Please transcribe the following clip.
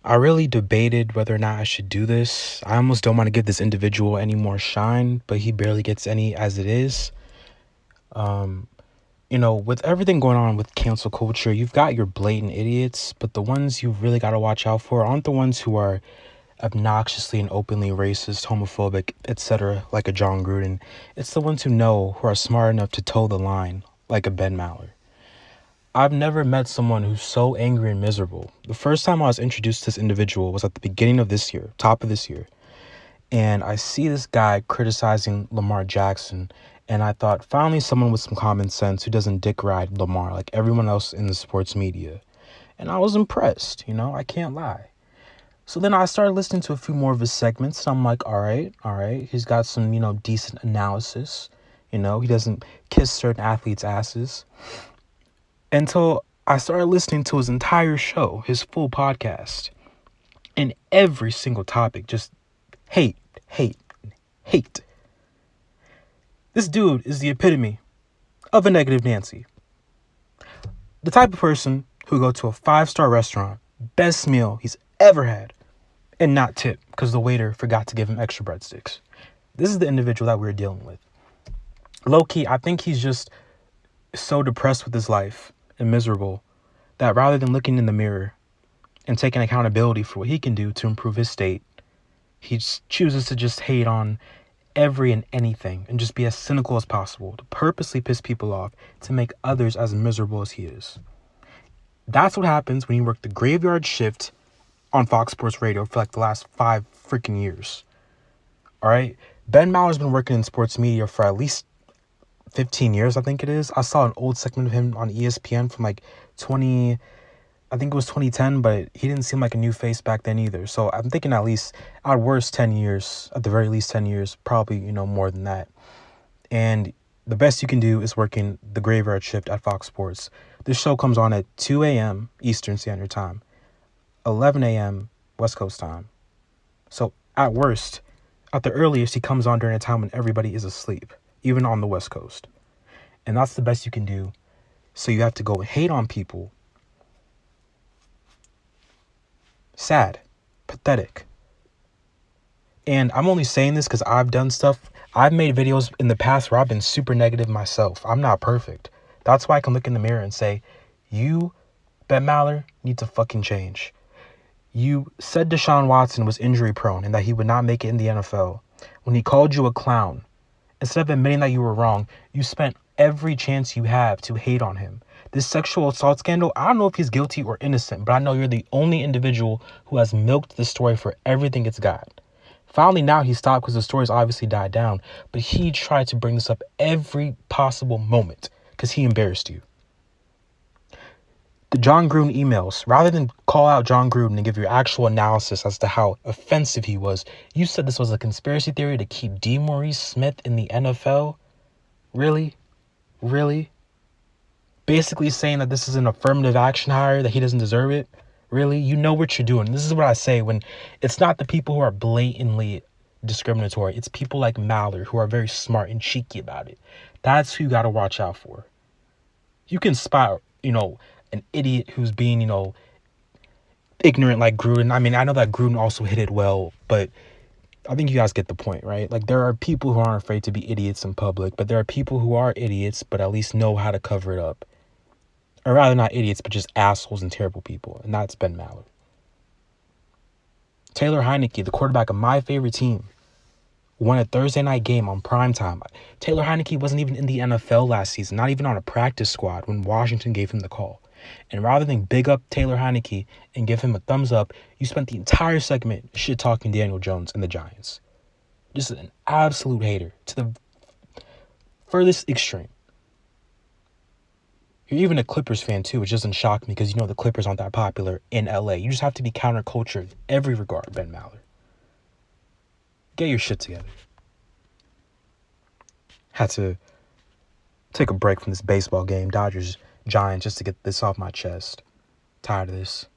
I really debated whether or not I should do this. I almost don't want to give this individual any more shine, but he barely gets any as it is. With everything going on with cancel culture, you've got your blatant idiots, but the ones you really got to watch out for aren't the ones who are obnoxiously and openly racist, homophobic, etc., like a John Gruden. It's the ones who are smart enough to toe the line, like a Ben Maller. I've never met someone who's so angry and miserable. The first time I was introduced to this individual was at the beginning of this year, top of this year. And I see this guy criticizing Lamar Jackson. And I thought, finally, someone with some common sense who doesn't dick ride Lamar like everyone else in the sports media. And I was impressed, I can't lie. So then I started listening to a few more of his segments. And I'm like, all right. He's got some, decent analysis. He doesn't kiss certain athletes' asses. Until I started listening to his entire show, his full podcast, and every single topic, just hate. This dude is the epitome of a negative Nancy. The type of person who go to a 5-star restaurant, best meal he's ever had, and not tip because the waiter forgot to give him extra breadsticks. This is the individual that we're dealing with. Low-key, I think he's just so depressed with his life and miserable that rather than looking in the mirror and taking accountability for what he can do to improve his state, he chooses to just hate on every and anything and just be as cynical as possible to purposely piss people off to make others as miserable as he is. That's what happens when you work the graveyard shift on Fox Sports Radio for like the last 5 freaking years. All right? Ben Maller's been working in sports media for at least 15 years, I think it is. I saw an old segment of him on ESPN from like 2010, but he didn't seem like a new face back then either. So I'm thinking at least, at worst, 10 years, at the very least 10 years, probably, more than that. And the best you can do is working the graveyard shift at Fox Sports. This show comes on at 2 a.m. Eastern Standard Time, 11 a.m. West Coast time. So at worst, at the earliest, he comes on during a time when everybody is asleep, even on the West Coast. And that's the best you can do. So you have to go hate on people. Sad. Pathetic. And I'm only saying this because I've done stuff. I've made videos in the past where I've been super negative myself. I'm not perfect. That's why I can look in the mirror and say, you, Ben Maller, need to fucking change. You said Deshaun Watson was injury prone and that he would not make it in the NFL. When he called you a clown, instead of admitting that you were wrong, you spent every chance you have to hate on him. This sexual assault scandal, I don't know if he's guilty or innocent, but I know you're the only individual who has milked the story for everything it's got. Finally, now he stopped because the story's obviously died down, but he tried to bring this up every possible moment because he embarrassed you. The John Gruden emails, rather than call out John Gruden and give your actual analysis as to how offensive he was, you said this was a conspiracy theory to keep DeMaurice Smith in the NFL? Really? Basically saying that this is an affirmative action hire, that he doesn't deserve it? Really? You know what you're doing. This is what I say when it's not the people who are blatantly discriminatory. It's people like Maller who are very smart and cheeky about it. That's who you got to watch out for. You can spot, an idiot who's being, ignorant like Gruden. I mean, I know that Gruden also hit it well, but I think you guys get the point, right? Like, there are people who aren't afraid to be idiots in public, but there are people who are idiots, but at least know how to cover it up. Or rather, not idiots, but just assholes and terrible people. And that's Ben Maller. Taylor Heinicke, the quarterback of my favorite team, won a Thursday night game on primetime. Taylor Heinicke wasn't even in the NFL last season, not even on a practice squad when Washington gave him the call. And rather than big up Taylor Heinicke and give him a thumbs up, you spent the entire segment shit-talking Daniel Jones and the Giants. Just an absolute hater to the furthest extreme. You're even a Clippers fan too, which doesn't shock me because the Clippers aren't that popular in LA. You just have to be counterculture in every regard, Ben Maller. Get your shit together. Had to take a break from this baseball game, Dodgers Giants, just to get this off my chest. Tired of this.